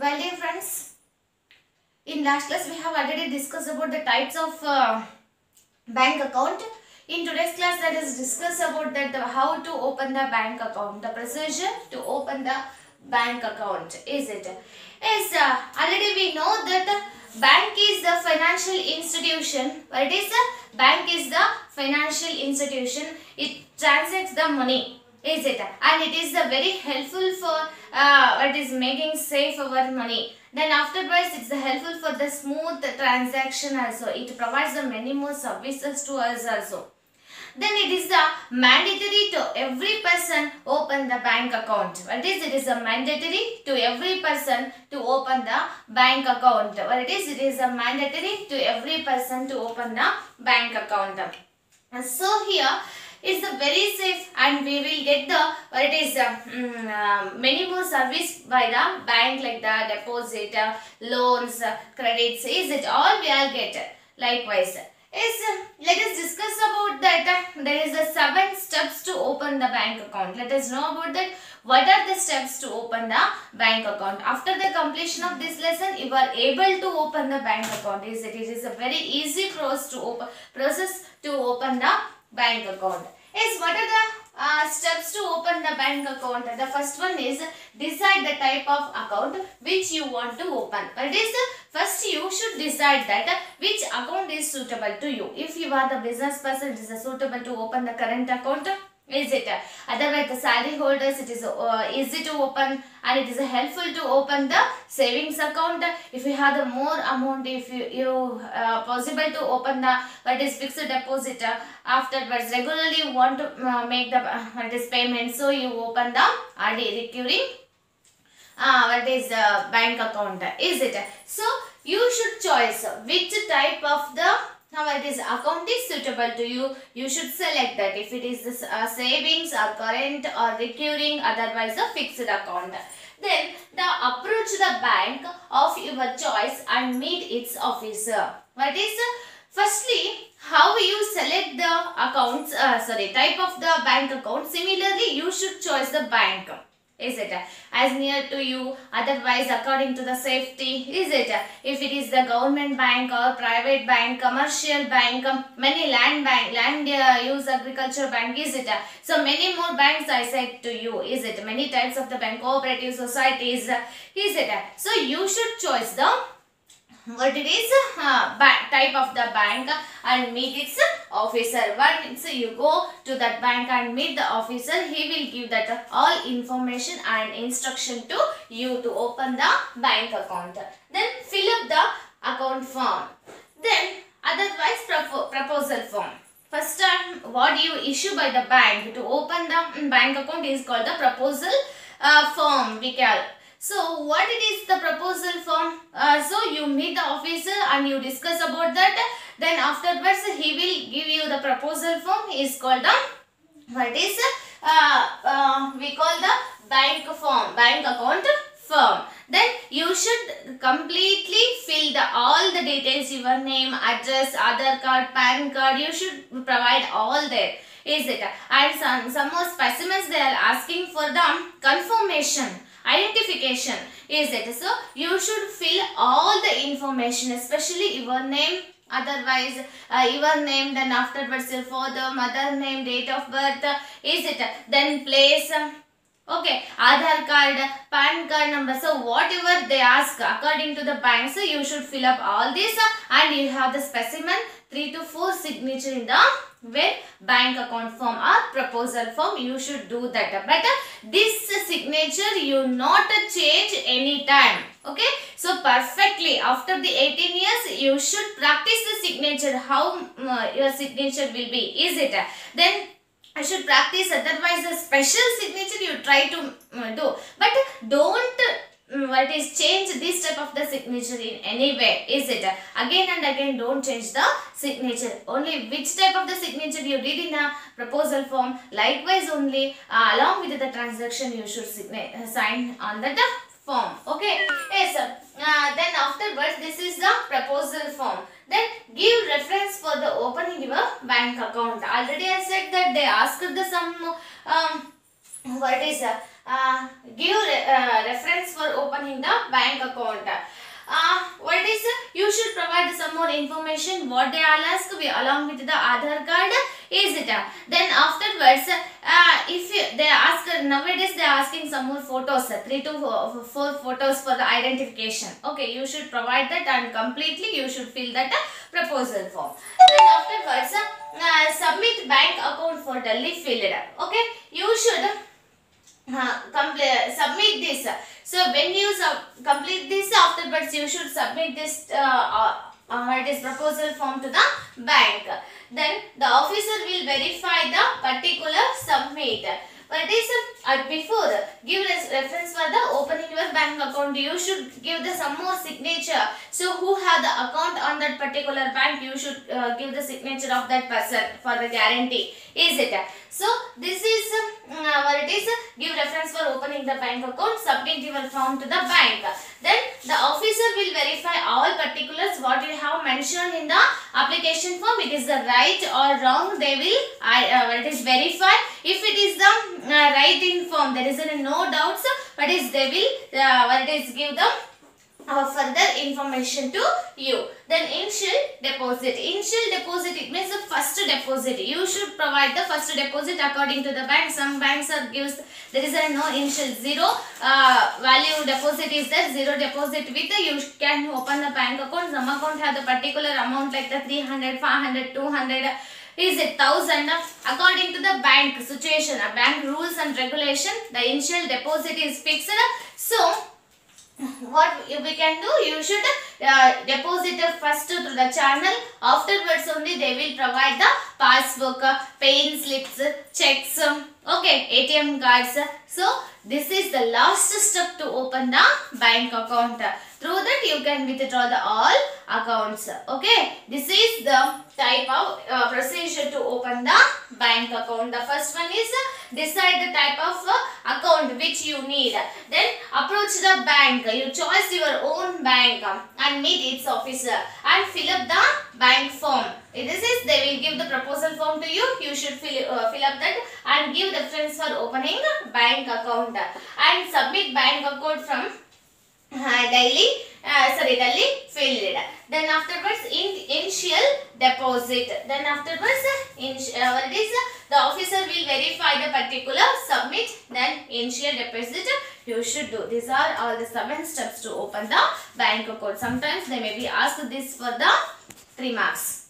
Well, dear friends, in last class we have already discussed about the types of bank account. In today's class, let us discuss about that how to open the bank account, the procedure to open the bank account. Is it? Yes, already we know that bank is the financial institution. What is the bank is the financial institution. It transacts the money. Is it? And it is the very helpful for what is making safe our money. Then afterwards, it's helpful for the smooth transaction also. It provides the many more services to us also. Then it is the mandatory to every person open the bank account. What is it? Is a mandatory to every person to open the bank account. What it is? It is a mandatory to every person to open the bank account. And so here is the very safe, and we will get the what it is many more service by the bank, like the deposit, loans, credits. Is it all we all get? Likewise. Let us discuss about that. There is the 7 steps to open the bank account. Let us know about that. What are the steps to open the bank account? After the completion of this lesson, you are able to open the bank account. It is a very easy process to open the bank account. What are the steps to open the bank account? The first one is decide the type of account which you want to open. That is, first you should decide that which account is suitable to you. If you are the business person, it is suitable to open the current account. Is it? Otherwise, the salary holders, it is easy to open, and it is helpful to open the savings account. If you have the more amount, if you possible to open the what is fixed deposit, afterwards regularly you want to make the what is payment, so you open the RD, recurring what is bank account. Is it? So you should choose which type of the it is account is suitable to you. You should select that. If it is savings or current or recurring, otherwise a fixed account. Then approach the bank of your choice and meet its officer. What is firstly, how you select the accounts, type of the bank account. Similarly, you should choose the bank. Is it as near to you, otherwise according to the safety. Is it if it is the government bank or private bank, commercial bank, many land bank, land use agriculture bank. Is it so many more banks I said to you. Is it many types of the bank, cooperative societies. Is it so you should choose the what it is type of the bank and meet its officer. Once you go to that bank and meet the officer, he will give that all information and instruction to you to open the bank account. Then fill up the account form. Then otherwise proposal form. First time what you issue by the bank to open the bank account is called the proposal form. We call. So what it is the proposal form? So you meet the officer and you discuss about that. Then afterwards he will give you the proposal form. Is called the what is we call the bank form, bank account form. Then you should completely fill all the details, your name, address, Aadhaar card, PAN card. You should provide all there. Is it? And some more specimens they are asking for the confirmation, identification. Is it? So you should fill all the information, especially your name, otherwise your name, then afterwards your father, mother name, date of birth. Is it? Then place. Okay, Aadhaar card, PAN card number. So whatever they ask according to the bank, so you should fill up all this, and you have the specimen 3 to 4 signature in the bank account form or proposal form. You should do that. But this signature you not change any time. Okay. So perfectly after the 18 years you should practice the signature. How your signature will be. Is it? Then I should practice, otherwise a special signature you try to do. But don't change this type of the signature in any way. Is it? Again and again don't change the signature. Only which type of the signature you did in a proposal form. Likewise only along with the transaction you should sign on that form. Okay. Yes sir. Then afterwards this is the proposal form. Then give reference for the opening your bank account. Already I said that they asked the some what is give reference for opening the bank account. What is you should provide some more information what they all ask along with the Aadhaar card, is it? Then afterwards if they ask, nowadays they are asking some more photos, 3 to 4 photos for the identification. Okay, you should provide that and completely you should fill that proposal form. Then afterwards submit bank account for Delhi filled. Okay, you should submit this. So when you complete this, afterwards you should submit this it is proposal form to the bank. Then the officer will verify the particular submit. But it is before give reference for the opening your bank account, you should give the some more signature. So who have the account on that particular bank, you should give the signature of that person for the guarantee, is it? So this is what it is, give reference for opening the bank account, submit your form to the bank. Then the officer will verify all particulars what you have mentioned in the application form, it is the right or wrong, they will what it is verify. If it is the right in form, there is no doubts, but is they will what it is give them further information to you. Then initial deposit. Initial deposit, it means the first deposit. You should provide the first deposit according to the bank. Some banks are gives, there is no initial, zero value deposit is there, zero deposit with you can open the bank account. Some account have the particular amount like the 300, 500, 200, is it 1000, according to the bank situation, bank rules and regulation, the initial deposit is fixed. So what we can do, you should deposit first through the channel, afterwards only they will provide the passbook, paying slips, checks, okay, ATM cards. So this is the last step to open the bank account. Through that you can withdraw the all accounts. Okay, this is the type of procedure to open the bank account. The first one is decide the type of account which you need. Then approach the bank. You choose your own bank and meet its officer and fill up the bank form. This is, they will give the proposal form to you. You should fill up that and give reference for opening bank account and submit bank account from Delhi filled. Then afterwards initial deposit. Then afterwards what is the officer will verify the particular submit, then initial deposit you should do. These are all the 7 steps to open the bank account. Sometimes they may be asked this for the 3 marks.